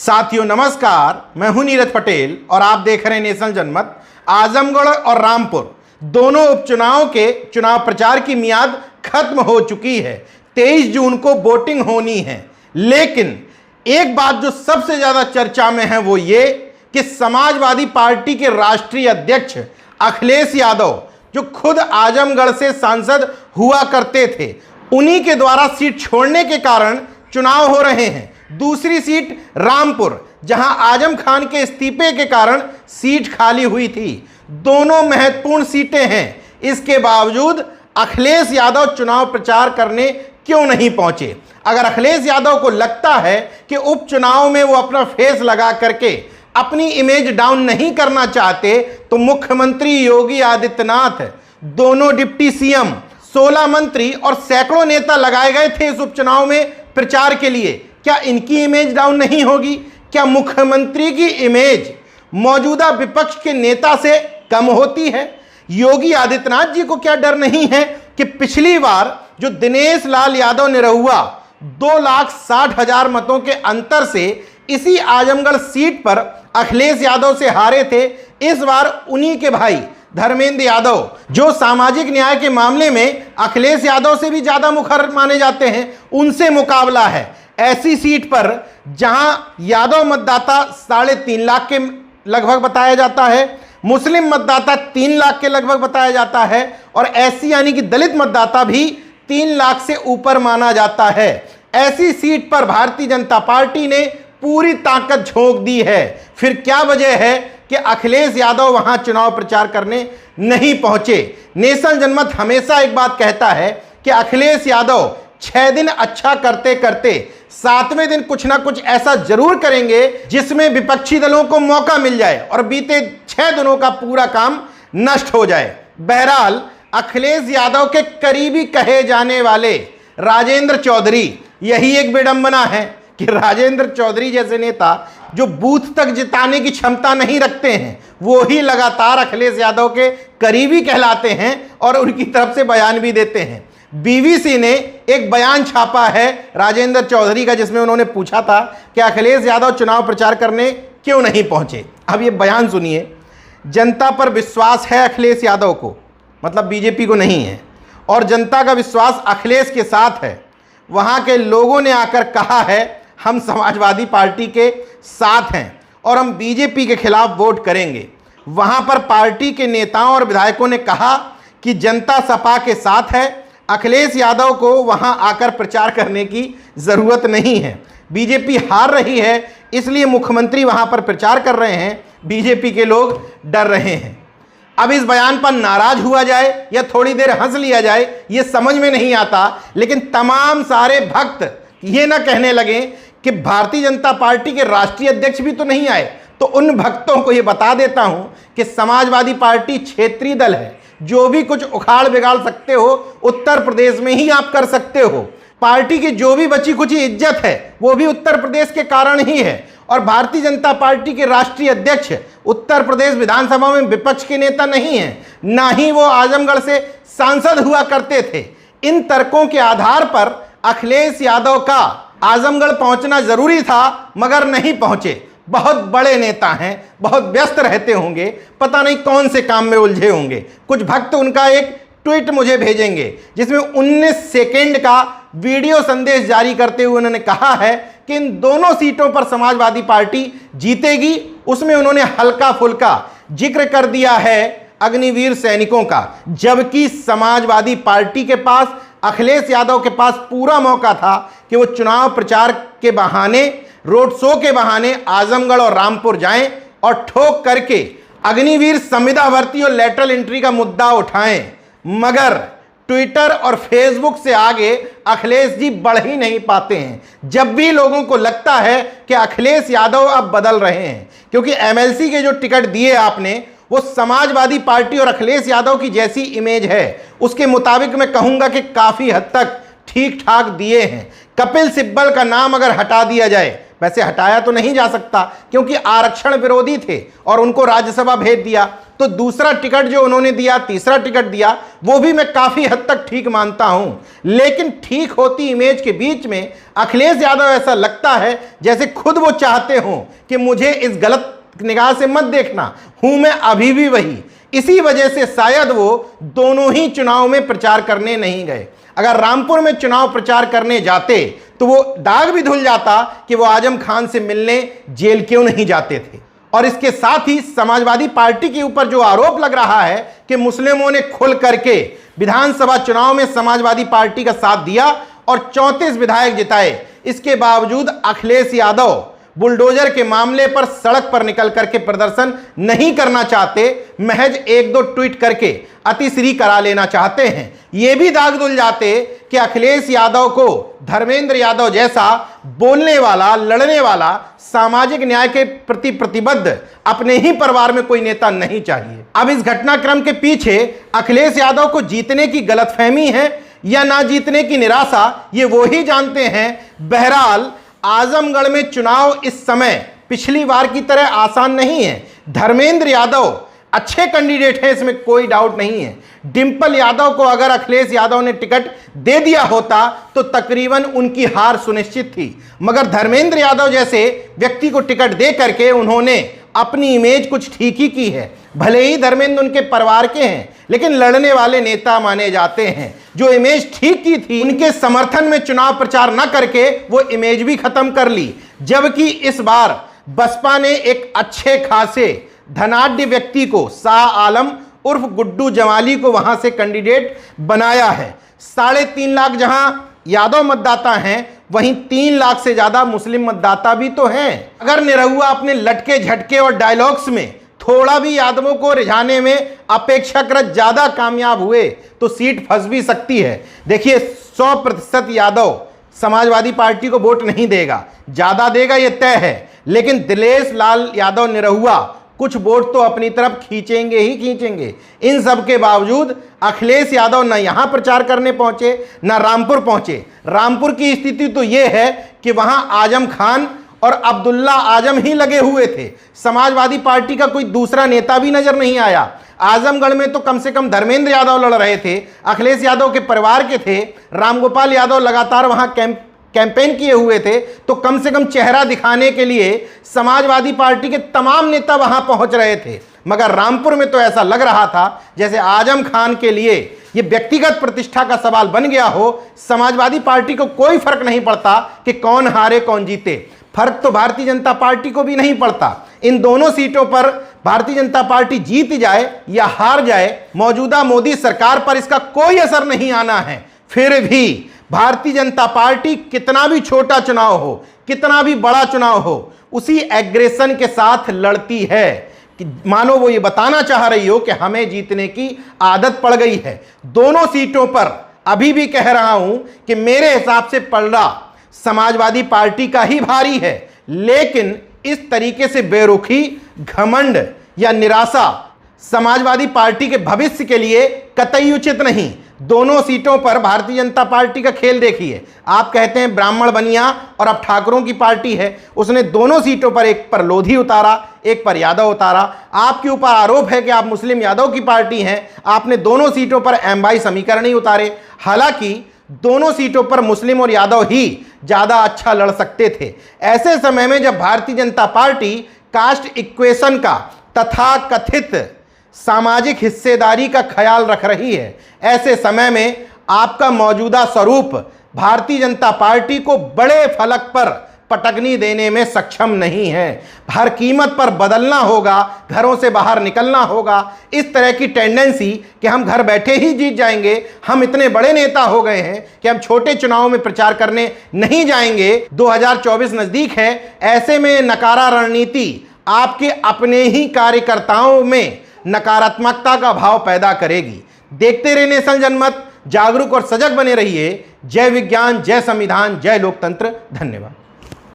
साथियों नमस्कार, मैं हूं नीरज पटेल और आप देख रहे हैं नेशनल जनमत। आजमगढ़ और रामपुर दोनों उपचुनाव के चुनाव प्रचार की मियाद खत्म हो चुकी है। 23 जून को वोटिंग होनी है, लेकिन एक बात जो सबसे ज्यादा चर्चा में है वो ये कि समाजवादी पार्टी के राष्ट्रीय अध्यक्ष अखिलेश यादव, जो खुद आजमगढ़ से सांसद हुआ करते थे, उन्हीं के द्वारा सीट छोड़ने के कारण चुनाव हो रहे हैं। दूसरी सीट रामपुर, जहां आजम खान के इस्तीफे के कारण सीट खाली हुई थी। दोनों महत्वपूर्ण सीटें हैं। इसके बावजूद अखिलेश यादव चुनाव प्रचार करने क्यों नहीं पहुंचे? अगर अखिलेश यादव को लगता है कि उपचुनाव में वो अपना फेस लगा करके अपनी इमेज डाउन नहीं करना चाहते, तो मुख्यमंत्री योगी आदित्यनाथ, दोनों डिप्टी सीएम, 16 मंत्री और सैकड़ों नेता लगाए गए थे इस उपचुनाव में प्रचार के लिए। क्या इनकी इमेज डाउन नहीं होगी? क्या मुख्यमंत्री की इमेज मौजूदा विपक्ष के नेता से कम होती है? योगी आदित्यनाथ जी को क्या डर नहीं है कि पिछली बार जो दिनेश लाल यादव निरहुआ 2,60,000 मतों के अंतर से इसी आजमगढ़ सीट पर अखिलेश यादव से हारे थे, इस बार उन्हीं के भाई धर्मेंद्र यादव, जो सामाजिक न्याय के मामले में अखिलेश यादव से भी ज्यादा मुखर माने जाते हैं, उनसे मुकाबला है। ऐसी सीट पर जहां यादव मतदाता 3.5 लाख के लगभग बताया जाता है, मुस्लिम मतदाता 3 लाख के लगभग बताया जाता है और एससी यानी कि दलित मतदाता भी 3 लाख से ऊपर माना जाता है। ऐसी सीट पर भारतीय जनता पार्टी ने पूरी ताकत झोंक दी है। फिर क्या वजह है कि अखिलेश यादव वहां चुनाव प्रचार करने नहीं पहुंचे? नेशनल जनमत हमेशा एक बात कहता है कि अखिलेश यादव 6 दिन अच्छा करते करते 7वें दिन कुछ ना कुछ ऐसा जरूर करेंगे जिसमें विपक्षी दलों को मौका मिल जाए और बीते 6 दिनों का पूरा काम नष्ट हो जाए। बहरहाल अखिलेश यादव के करीबी कहे जाने वाले राजेंद्र चौधरी, यही एक विडंबना है कि राजेंद्र चौधरी जैसे नेता जो बूथ तक जिताने की क्षमता नहीं रखते हैं, वो ही लगातार अखिलेश यादव के करीबी कहलाते हैं और उनकी तरफ से बयान भी देते हैं। बीबीसी ने एक बयान छापा है राजेंद्र चौधरी का, जिसमें उन्होंने पूछा था कि अखिलेश यादव चुनाव प्रचार करने क्यों नहीं पहुंचे। अब ये बयान सुनिए। जनता पर विश्वास है अखिलेश यादव को, मतलब बीजेपी को नहीं है, और जनता का विश्वास अखिलेश के साथ है। वहां के लोगों ने आकर कहा है हम समाजवादी पार्टी के साथ हैं और हम बीजेपी के खिलाफ वोट करेंगे। वहां पर पार्टी के नेताओं और विधायकों ने कहा कि जनता सपा के साथ है, अखिलेश यादव को वहां आकर प्रचार करने की जरूरत नहीं है। बीजेपी हार रही है, इसलिए मुख्यमंत्री वहां पर प्रचार कर रहे हैं, बीजेपी के लोग डर रहे हैं। अब इस बयान पर नाराज हुआ जाए या थोड़ी देर हंस लिया जाए, ये समझ में नहीं आता, लेकिन तमाम सारे भक्त ये ना कहने लगे कि भारतीय जनता पार्टी के राष्ट्रीय अध्यक्ष भी तो नहीं आए। तो उन भक्तों को ये बता देता हूं कि समाजवादी पार्टी क्षेत्रीय दल है। जो भी कुछ उखाड़ बिगाड़ सकते हो उत्तर प्रदेश में ही आप कर सकते हो। पार्टी की जो भी बची कुछ इज्जत है वो भी उत्तर प्रदेश के कारण ही है। और भारतीय जनता पार्टी के राष्ट्रीय अध्यक्ष उत्तर प्रदेश विधानसभा में विपक्ष के नेता नहीं है, ना ही वो आजमगढ़ से सांसद हुआ करते थे। इन तर्कों के आधार पर अखिलेश यादव का आजमगढ़ पहुंचना जरूरी था, मगर नहीं पहुंचे। बहुत बड़े नेता हैं, बहुत व्यस्त रहते होंगे, पता नहीं कौन से काम में उलझे होंगे। कुछ भक्त उनका एक ट्वीट मुझे भेजेंगे जिसमें 19 सेकेंड का वीडियो संदेश जारी करते हुए उन्होंने कहा है कि इन दोनों सीटों पर समाजवादी पार्टी जीतेगी। उसमें उन्होंने हल्का फुल्का जिक्र कर दिया है अग्निवीर सैनिकों का, जबकि समाजवादी पार्टी के पास, अखिलेश यादव के पास पूरा मौका था कि वो चुनाव प्रचार के बहाने, रोड शो के बहाने आजमगढ़ और रामपुर जाएं और ठोक करके अग्निवीर संविदा भर्ती और लेटरल एंट्री का मुद्दा उठाएं। मगर ट्विटर और फेसबुक से आगे अखिलेश जी बढ़ ही नहीं पाते हैं। जब भी लोगों को लगता है कि अखिलेश यादव अब बदल रहे हैं, क्योंकि एमएलसी के जो टिकट दिए आपने वो समाजवादी पार्टी और अखिलेश यादव की जैसी इमेज है, उसके मुताबिक मैं कहूंगा कि काफी हद तक ठीक ठाक दिए हैं। कपिल सिब्बल का नाम अगर हटा दिया जाए वैसे हटाया तो नहीं जा सकता क्योंकि आरक्षण विरोधी थे और उनको राज्यसभा भेज दिया, तो दूसरा टिकट जो उन्होंने दिया, तीसरा टिकट दिया, वो भी मैं काफी हद तक ठीक मानता हूं। लेकिन ठीक होती इमेज के बीच में अखिलेश यादव ऐसा लगता है जैसे खुद वो चाहते हो कि मुझे इस गलत निगाह से मत देखना, हूं मैं अभी भी वही। इसी वजह से शायद वो दोनों ही चुनाव में प्रचार करने नहीं गए। अगर रामपुर में चुनाव प्रचार करने जाते तो वो दाग भी धुल जाता कि वो आजम खान से मिलने जेल क्यों नहीं जाते थे। और इसके साथ ही समाजवादी पार्टी के ऊपर जो आरोप लग रहा है कि मुस्लिमों ने खुल करके विधानसभा चुनाव में समाजवादी पार्टी का साथ दिया और 34 विधायक जिताए, इसके बावजूद अखिलेश यादव बुलडोजर के मामले पर सड़क पर निकल करके प्रदर्शन नहीं करना चाहते, महज एक दो ट्वीट करके अतिश्री करा लेना चाहते हैं। यह भी दाग धुल जाते कि अखिलेश यादव को धर्मेंद्र यादव जैसा बोलने वाला, लड़ने वाला, सामाजिक न्याय के प्रति प्रतिबद्ध अपने ही परिवार में कोई नेता नहीं चाहिए। अब इस घटनाक्रम के पीछे अखिलेश यादव को जीतने की गलतफहमी है या ना जीतने की निराशा, ये वो ही जानते हैं। बहरहाल आजमगढ़ में चुनाव इस समय पिछली बार की तरह आसान नहीं है। धर्मेंद्र यादव अच्छे कैंडिडेट हैं, इसमें कोई डाउट नहीं है। डिंपल यादव को अगर अखिलेश यादव ने टिकट दे दिया होता तो तकरीबन उनकी हार सुनिश्चित थी, मगर धर्मेंद्र यादव जैसे व्यक्ति को टिकट दे करके उन्होंने अपनी इमेज कुछ ठीक ही की है। भले ही धर्मेंद्र उनके परिवार के हैं, लेकिन लड़ने वाले नेता माने जाते हैं। जो इमेज ठीक की थी, उनके समर्थन में चुनाव प्रचार न करके वो इमेज भी खत्म कर ली। जबकि इस बार बसपा ने एक अच्छे खासे धनाढ्य व्यक्ति को, शाह आलम उर्फ गुड्डू जमाली को वहां से कैंडिडेट बनाया है। 3.5 लाख जहां यादव मतदाता हैं, वहीं 3 लाख से ज्यादा मुस्लिम मतदाता भी तो हैं। अगर निरहुआ अपने लटके झटके और डायलॉग्स में थोड़ा भी यादवों को रिझाने में अपेक्षाकृत ज्यादा कामयाब हुए तो सीट फंस भी सकती है। देखिए, 100% यादव समाजवादी पार्टी को वोट नहीं देगा, ज्यादा देगा ये तय है, लेकिन दिलेश लाल यादव निरहुआ कुछ वोट तो अपनी तरफ खींचेंगे ही खींचेंगे। इन सब के बावजूद अखिलेश यादव न यहां प्रचार करने पहुंचे, न रामपुर पहुंचे। रामपुर की स्थिति तो यह है कि वहां आजम खान और अब्दुल्ला आजम ही लगे हुए थे, समाजवादी पार्टी का कोई दूसरा नेता भी नजर नहीं आया। आजमगढ़ में तो कम से कम धर्मेंद्र यादव लड़ रहे थे, अखिलेश यादव के परिवार के थे। रामगोपाल यादव लगातार वहां कैंपेन किए हुए थे, तो कम से कम चेहरा दिखाने के लिए समाजवादी पार्टी के तमाम नेता वहां पहुंच रहे थे। मगर रामपुर में तो ऐसा लग रहा था जैसे आजम खान के लिए यह व्यक्तिगत प्रतिष्ठा का सवाल बन गया हो। समाजवादी पार्टी को कोई फर्क नहीं पड़ता कि कौन हारे कौन जीते, फर्क तो भारतीय जनता पार्टी को भी नहीं पड़ता। इन दोनों सीटों पर भारतीय जनता पार्टी जीत जाए या हार जाए, मौजूदा मोदी सरकार पर इसका कोई असर नहीं आना है। फिर भी भारतीय जनता पार्टी कितना भी छोटा चुनाव हो, कितना भी बड़ा चुनाव हो, उसी एग्रेशन के साथ लड़ती है कि मानो वो ये बताना चाह रही हो कि हमें जीतने की आदत पड़ गई है। दोनों सीटों पर अभी भी कह रहा हूं कि मेरे हिसाब से पलड़ा समाजवादी पार्टी का ही भारी है, लेकिन इस तरीके से बेरुखी, घमंड या निराशा समाजवादी पार्टी के भविष्य के लिए कतई उचित नहीं। दोनों सीटों पर भारतीय जनता पार्टी का खेल देखिए। आप कहते हैं ब्राह्मण बनिया और अब ठाकुरों की पार्टी है, उसने दोनों सीटों पर एक पर लोधी उतारा, एक पर यादव उतारा। आपके ऊपर आरोप है कि आप मुस्लिम यादव की पार्टी हैं, आपने दोनों सीटों पर एमवाई समीकरण ही उतारे। हालांकि दोनों सीटों पर मुस्लिम और यादव ही ज्यादा अच्छा लड़ सकते थे। ऐसे समय में जब Bharatiya Janata party cast equation का तथाकथित सामाजिक हिस्सेदारी का ख्याल रख रही है, ऐसे समय में आपका मौजूदा स्वरूप भारतीय जनता पार्टी को बड़े फलक पर पटकनी देने में सक्षम नहीं है। हर कीमत पर बदलना होगा, घरों से बाहर निकलना होगा। इस तरह की टेंडेंसी कि हम घर बैठे ही जीत जाएंगे, हम इतने बड़े नेता हो गए हैं कि हम छोटे चुनाव में प्रचार करने नहीं जाएंगे, 2024 नजदीक है। ऐसे में नकारा रणनीति आपके अपने ही कार्यकर्ताओं में नकारात्मकता का भाव पैदा करेगी। देखते रहिए नेशनल जनमत, जागरूक और सजग बने रहिए। जय विज्ञान, जय संविधान, जय लोकतंत्र। धन्यवाद।